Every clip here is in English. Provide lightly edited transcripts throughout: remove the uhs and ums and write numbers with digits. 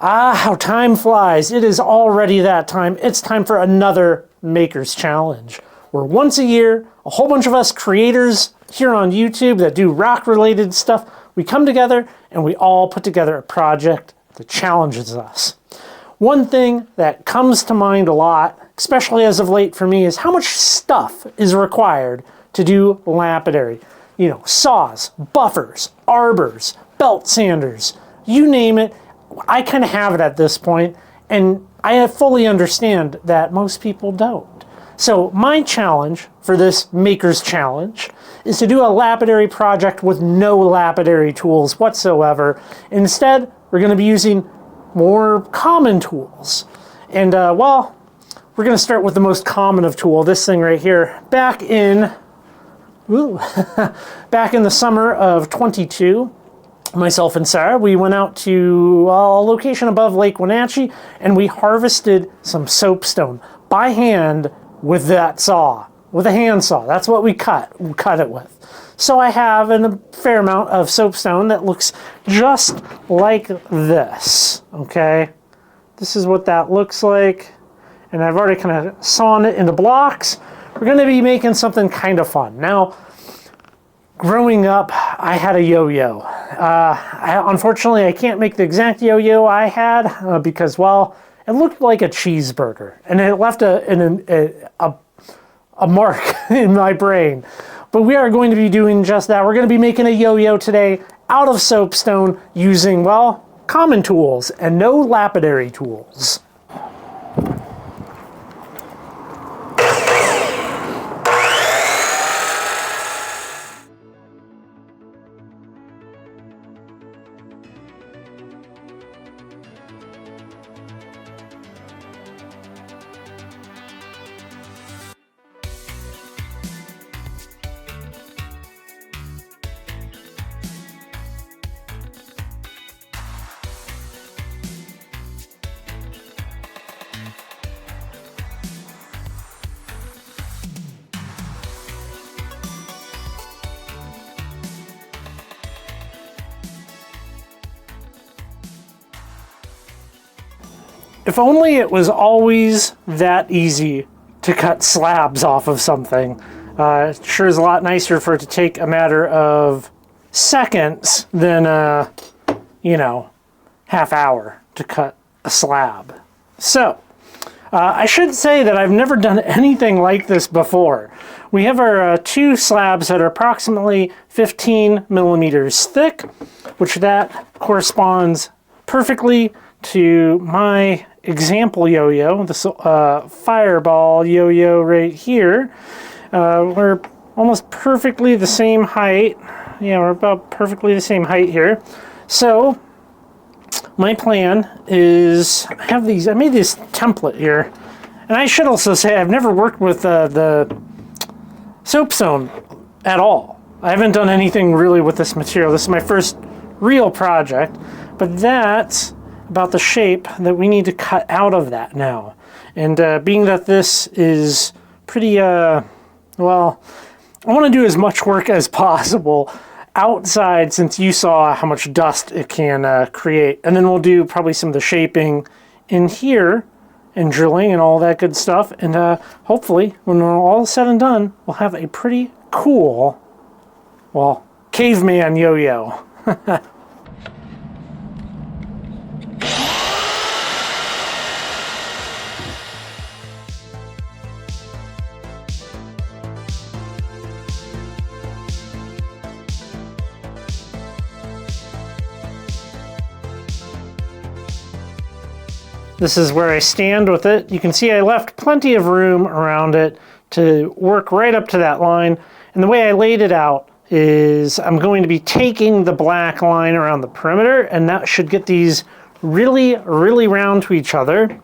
Ah, how time flies. It is already that time. It's time for another Maker's Challenge, where once a year, a whole bunch of us creators here on YouTube that do rock-related stuff, we come together and we all put together a project that challenges us. One thing that comes to mind a lot, especially as of late for me, is how much stuff is required to do lapidary. You know, saws, buffers, arbors, belt sanders, you name it. I kind of have it at this point, and I fully understand that most people don't. So my challenge for this Maker's Challenge is to do a lapidary project with no lapidary tools whatsoever. Instead, we're going to be using more common tools. And well, we're going to start with the most common of tool, this thing right here. Back in the summer of 22, myself and Sarah, we went out to a location above Lake Wenatchee and we harvested some soapstone by hand with that saw, with a hand saw. That's what we cut it with. So I have a fair amount of soapstone that looks just like this, okay? This is what that looks like. And I've already kind of sawn it into blocks. We're gonna be making something kind of fun. Now, growing up, I had a yo-yo. Unfortunately, I can't make the exact yo-yo I had because, well, it looked like a cheeseburger, and it left a mark in my brain. But we are going to be doing just that. We're going to be making a yo-yo today out of soapstone using, well, common tools and no lapidary tools. If only it was always that easy to cut slabs off of something. It sure is a lot nicer for it to take a matter of seconds than, you know, half hour to cut a slab. So, I should say that I've never done anything like this before. We have our two slabs that are approximately 15 millimeters thick, which that corresponds perfectly to my example yo-yo, this fireball yo-yo right here. We're almost perfectly the same height. Yeah, we're about perfectly the same height here. So my plan is, I made this template here, and I should also say I've never worked with the soapstone at all. I haven't done anything really with this material. This is my first real project, but that's about the shape that we need to cut out of that now. And being that this is pretty, well, I want to do as much work as possible outside, since you saw how much dust it can create. And then we'll do probably some of the shaping in here and drilling and all that good stuff. And hopefully, when we're all said and done, we'll have a pretty cool, well, caveman yo-yo. This is where I stand with it. You can see I left plenty of room around it to work right up to that line. And the way I laid it out is I'm going to be taking the black line around the perimeter, and that should get these really, really round to each other,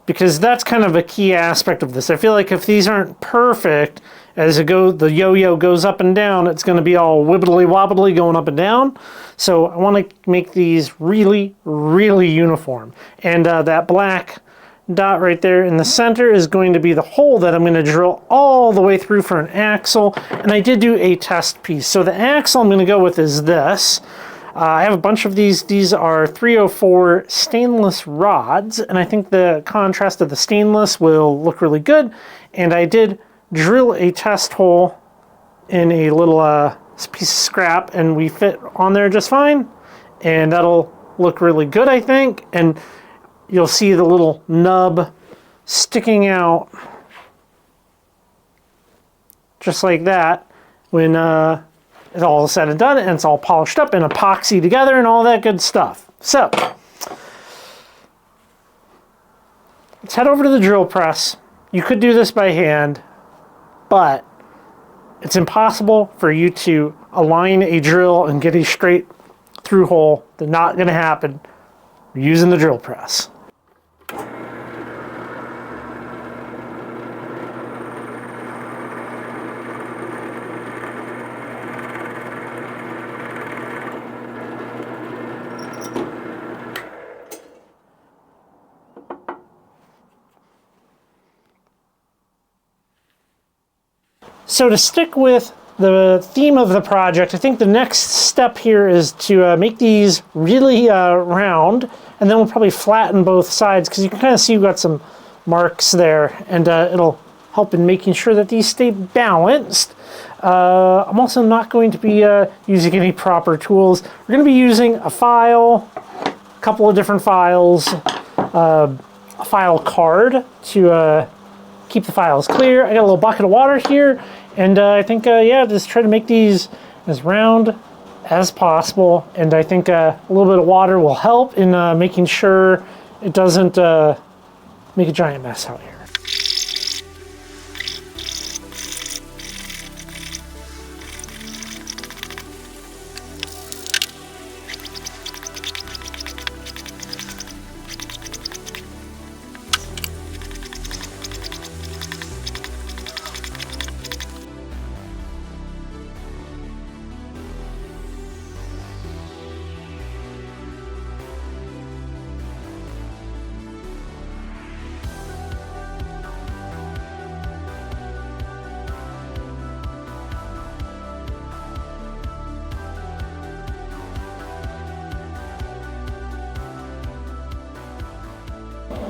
because that's kind of a key aspect of this. I feel like if these aren't perfect, as the yo-yo goes up and down, it's going to be all wibbly wobbly going up and down. So I want to make these really, really uniform. And that black dot right there in the center is going to be the hole that I'm going to drill all the way through for an axle. And I did do a test piece. So the axle I'm going to go with is this. I have a bunch of these. These are 304 stainless rods, and I think the contrast of the stainless will look really good. And I did drill a test hole in a little piece of scrap, and we fit on there just fine. And that'll look really good, I think. And you'll see the little nub sticking out just like that when it's all said and done, and it's all polished up and epoxy together and all that good stuff. So let's head over to the drill press. You could do this by hand, but it's impossible for you to align a drill and get a straight through hole. That's not going to happen using the drill press. So to stick with the theme of the project, I think the next step here is to make these really round, and then we'll probably flatten both sides because you can kind of see we've got some marks there, and it'll help in making sure that these stay balanced. I'm also not going to be using any proper tools. We're going to be using a file, a couple of different files, a file card to keep the files clear. I got a little bucket of water here, and I think, yeah, just try to make these as round as possible. And I think a little bit of water will help in making sure it doesn't make a giant mess out here.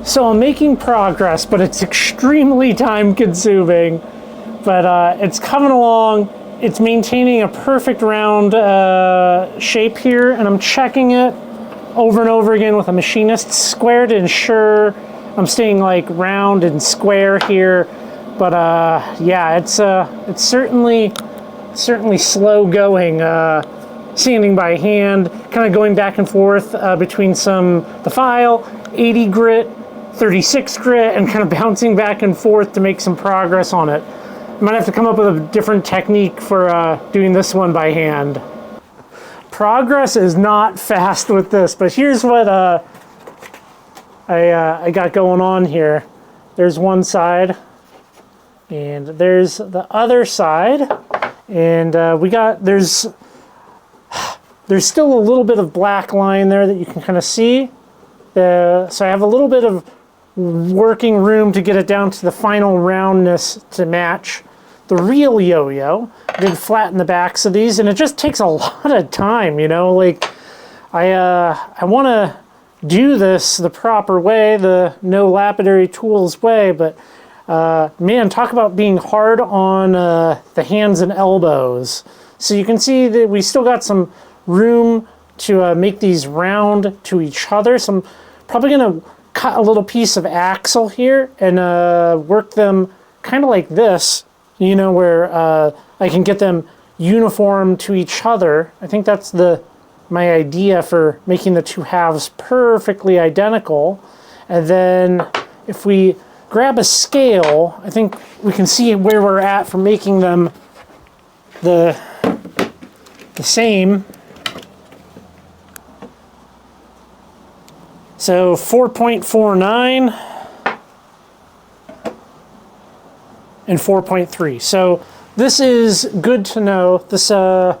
So I'm making progress, but it's extremely time consuming, but it's coming along. It's maintaining a perfect round shape here, and I'm checking it over and over again with a machinist's square to ensure I'm staying like round and square here. But yeah, it's certainly slow going, sanding by hand, kind of going back and forth between the file, 80 grit, 36 grit, and kind of bouncing back and forth to make some progress on it. I might have to come up with a different technique for doing this one by hand. Progress is not fast with this, but here's what I got going on here. There's one side, and there's the other side, and there's still a little bit of black line there that you can kind of see. So I have a little bit of working room to get it down to the final roundness to match the real yo-yo. I did flatten the backs of these, and it just takes a lot of time, you know. Like I want to do this the proper way, the no lapidary tools way, but man, talk about being hard on the hands and elbows. So you can see that we still got some room to make these round to each other. So I'm probably going to cut a little piece of axle here and work them kind of like this, you know, where I can get them uniform to each other. I think that's my idea for making the two halves perfectly identical. And then if we grab a scale, I think we can see where we're at for making them the same. So 4.49 and 4.3. So this is good to know. This will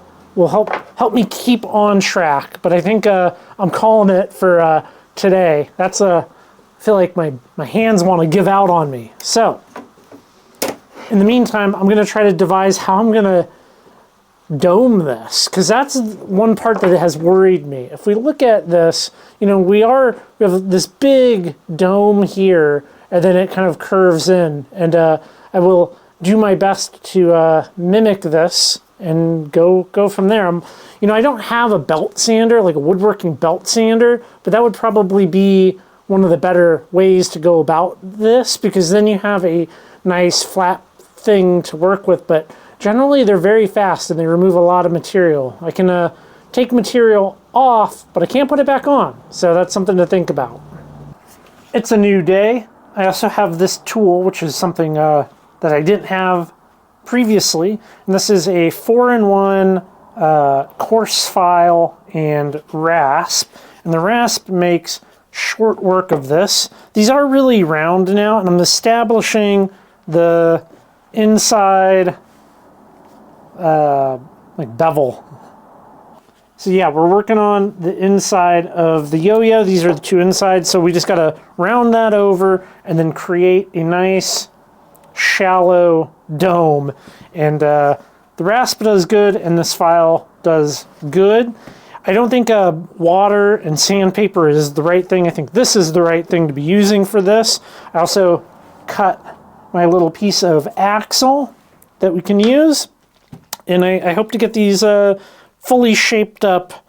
help me keep on track. But I think I'm calling it for today. I feel like my hands want to give out on me. So in the meantime, I'm going to try to devise how I'm going to dome this, because that's one part that has worried me. If we look at this, you know, we have this big dome here, and then it kind of curves in, and I will do my best to mimic this and go from there. You know, I don't have a belt sander, like a woodworking belt sander, but that would probably be one of the better ways to go about this, because then you have a nice flat thing to work with. But generally they're very fast and they remove a lot of material. I can take material off, but I can't put it back on. So that's something to think about. It's a new day. I also have this tool, which is something that I didn't have previously. And this is a 4-in-1 coarse file and rasp. And the rasp makes short work of this. These are really round now, and I'm establishing the inside like bevel. So yeah, we're working on the inside of the yo-yo. These are the two insides, so we just got to round that over and then create a nice shallow dome. And the rasp does good and this file does good. I don't think water and sandpaper is the right thing. I think this is the right thing to be using for this. I also cut my little piece of axle that we can use. And I hope to get these fully shaped up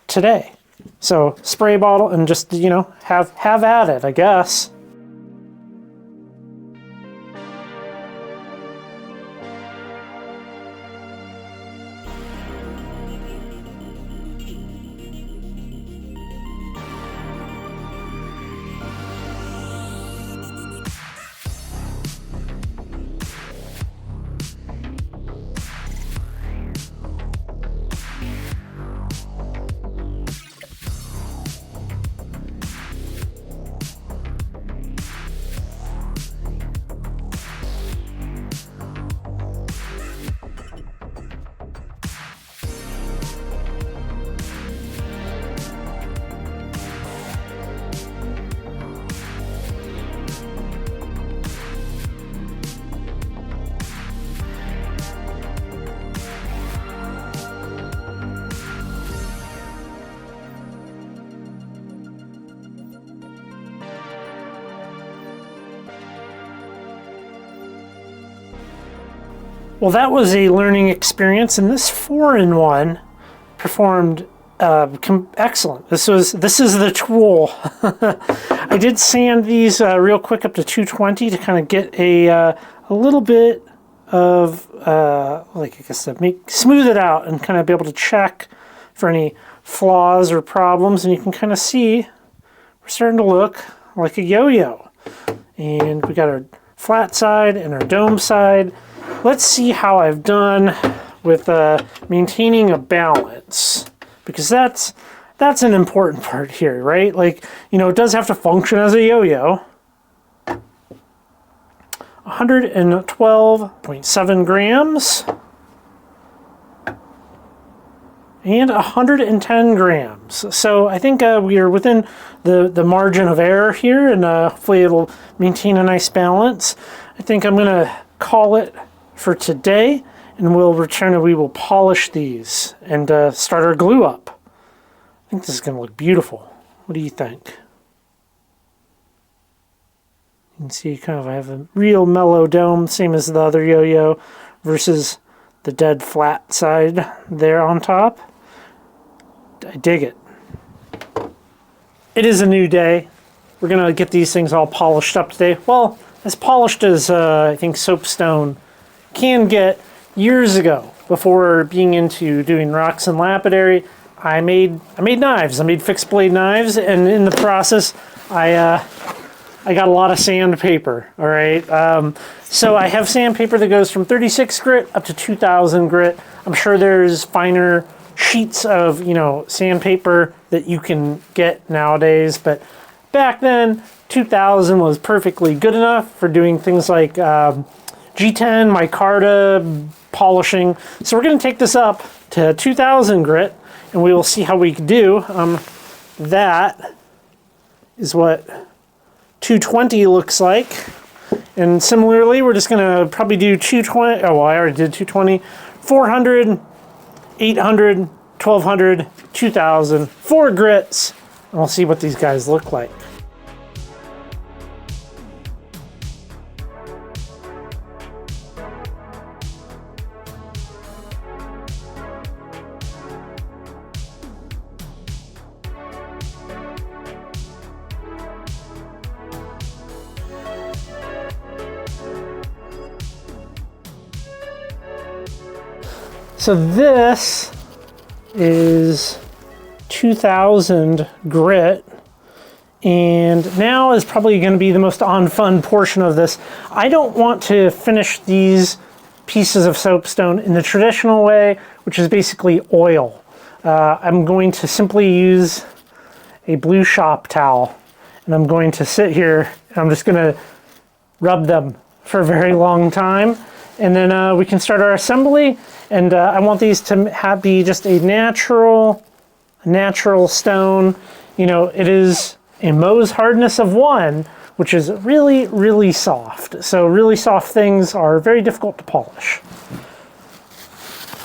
today. So spray bottle and just, you know, have at it, I guess. Well, that was a learning experience, and this 4-in-1 performed excellent. This is the tool. I did sand these real quick up to 220 to kind of get a little bit of like, I guess, smooth it out and kind of be able to check for any flaws or problems. And you can kind of see we're starting to look like a yo-yo. And we got our flat side and our dome side. Let's see how I've done with maintaining a balance, because that's an important part here, right? Like, you know, it does have to function as a yo-yo. 112.7 grams and 110 grams. So I think we are within the margin of error here, and hopefully it'll maintain a nice balance. I think I'm gonna call it for today, and we'll return and we will polish these and start our glue up. I think this is going to look beautiful. What do you think? You can see kind of I have a real mellow dome, same as the other yo-yo, versus the dead flat side there on top. I dig it. It is a new day. We're going to get these things all polished up today. Well, as polished as I think soapstone can get. Years ago, before being into doing rocks and lapidary, I made knives. I made fixed blade knives, and in the process, I got a lot of sandpaper. All right, so I have sandpaper that goes from 36 grit up to 2000 grit. I'm sure there's finer sheets of, you know, sandpaper that you can get nowadays, but back then 2000 was perfectly good enough for doing things like G10, micarta, polishing. So we're going to take this up to 2000 grit, and we will see how we can do. That is what 220 looks like. And similarly, we're just going to probably do 220. Oh, well, I already did 220. 400, 800, 1200, 2000, 4 grits, and we'll see what these guys look like. So this is 2000 grit, and now is probably going to be the most fun portion of this. I don't want to finish these pieces of soapstone in the traditional way, which is basically oil. I'm going to simply use a blue shop towel, and I'm going to sit here and I'm just going to rub them for a very long time, and then we can start our assembly. And I want these to be just a natural stone. You know, it is a Mohs hardness of 1, which is really, really soft. So really soft things are very difficult to polish.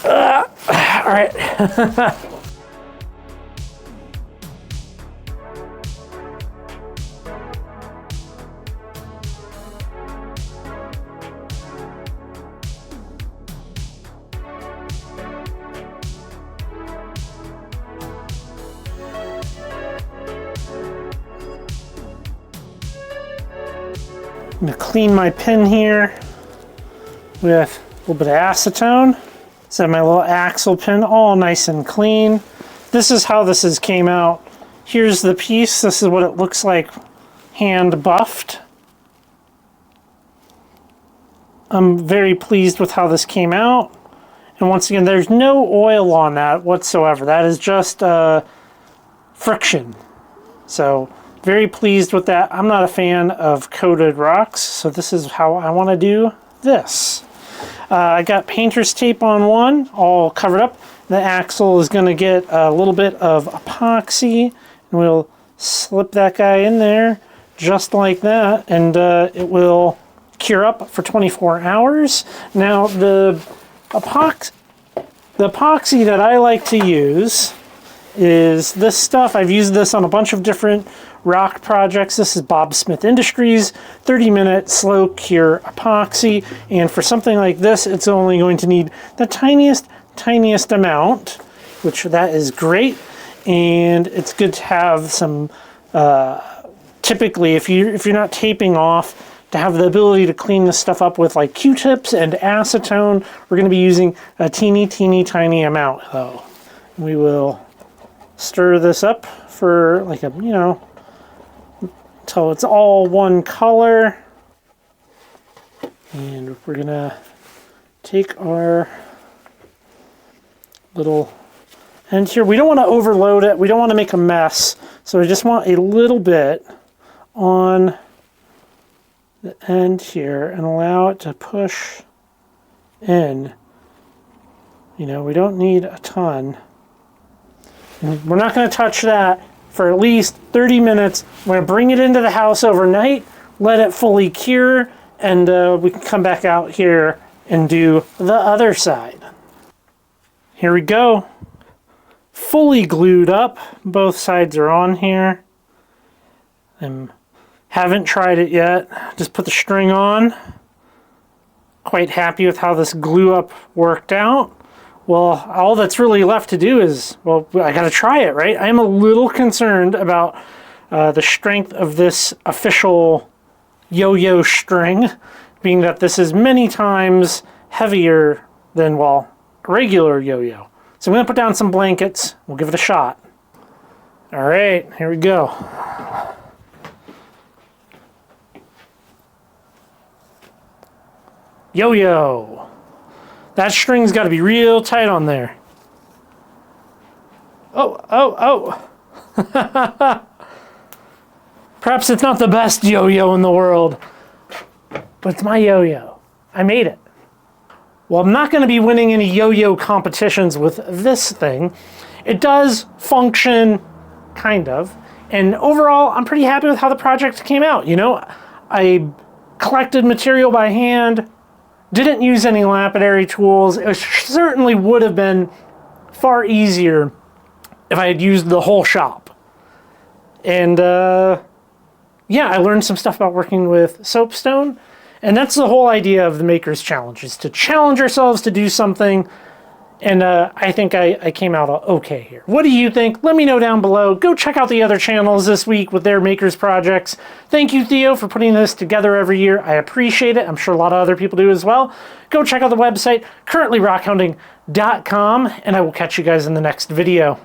All right. I'm going to clean my pin here with a little bit of acetone. Set my little axle pin all nice and clean. This is how this came out. Here's the piece. This is what it looks like hand buffed. I'm very pleased with how this came out. And once again, there's no oil on that whatsoever. That is just friction. So very pleased with that. I'm not a fan of coated rocks, so this is how I want to do this. I got painter's tape on one, all covered up. The axle is going to get a little bit of epoxy, and we'll slip that guy in there just like that, and it will cure up for 24 hours. Now, the epoxy that I like to use is this stuff. I've used this on a bunch of different rock projects. This is Bob Smith Industries 30-minute slow cure epoxy, and for something like this it's only going to need the tiniest amount, which that is great. And it's good to have some typically if you're not taping off, to have the ability to clean this stuff up with like Q-tips and acetone. We're going to be using a tiny amount though. We will stir this up for like a, you know, until it's all one color. And we're gonna take our little end here. We don't want to overload it. We don't want to make a mess. So we just want a little bit on the end here and allow it to push in. You know, we don't need a ton. And we're not going to touch that for at least 30 minutes. We're going to bring it into the house overnight, let it fully cure, and we can come back out here and do the other side. Here we go. Fully glued up. Both sides are on here. I haven't tried it yet. Just put the string on. Quite happy with how this glue up worked out. Well, all that's really left to do is, well, I gotta try it, right? I am a little concerned about the strength of this official yo-yo string, being that this is many times heavier than, well, a regular yo-yo. So I'm gonna put down some blankets. We'll give it a shot. All right, here we go. Yo-yo. That string's got to be real tight on there. Oh. Perhaps it's not the best yo-yo in the world, but it's my yo-yo. I made it. Well, I'm not going to be winning any yo-yo competitions with this thing. It does function, kind of. And overall, I'm pretty happy with how the project came out. You know, I collected material by hand, didn't use any lapidary tools. It certainly would have been far easier if I had used the whole shop. And yeah, I learned some stuff about working with soapstone. And that's the whole idea of the Maker's Challenge, is to challenge ourselves to do something. And I think I came out okay here. What do you think? Let me know down below. Go check out the other channels this week with their Makers projects. Thank you, Theo, for putting this together every year. I appreciate it. I'm sure a lot of other people do as well. Go check out the website, currently rockhounding.com, and I will catch you guys in the next video.